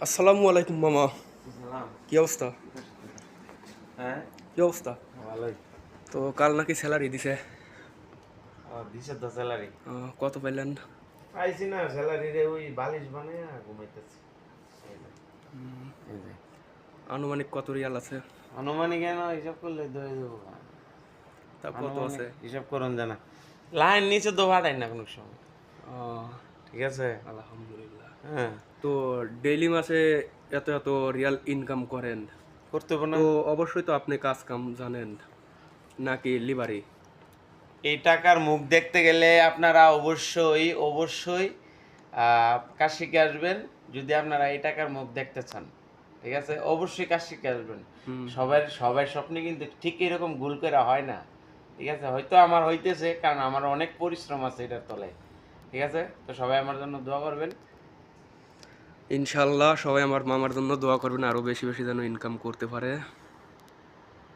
আসসালামু আলাইকুম মামা। সালাম। কি অবস্থা? হ্যাঁ, কি অবস্থা? ভালোই। তো কাল নাকি স্যালারি দিছে? দিছে তো স্যালারি। কত পাইলেন? পাইছি না স্যালারি রে, ওই বালিশ বানাইয়া ঘুমাইতেছি। এই যে, এই যে। আনুমানিক কত রিয়াল আছে? আনুমানিক কেন হিসাব করলে তো এই দেবো। তা কত আনুমানিক আছে? হিসাব করুন জানা। লাইন নিচে তো ভাড়াই না কোনো সময়। আহ, ঠিক আছে? আলহামদুলিল্লাহ। হ্যাঁ, তো ডেইলি মাসে এত এত রিয়াল ইনকাম করেন, করতে হবে না। তো অবশ্যই তো আপনি কাজ কাম জানেন নাকি লিবারি? এই টাকার মুখ দেখতে গেলে আপনারা অবশ্যই অবশ্যই কাজ শিখে আসবেন। যদি আপনারা এই টাকার মুখ দেখতে চান, ঠিক আছে, অবশ্যই কাজ শিখে আসবেন। সবার সবার স্বপ্নে কিন্তু ঠিক এরকম ভুল করে হয় না। ঠিক আছে, হয়তো আমার হইতেছে, কারণ আমার অনেক পরিশ্রম আছে এটার তলে। ঠিক আছে, তো সবাই আমার জন্য দোয়া করবেন। ইনশাল্লাহ সবাই আমার মামার জন্য দোয়া করবেন, আরো বেশি বেশি যেন ইনকাম করতে পারে।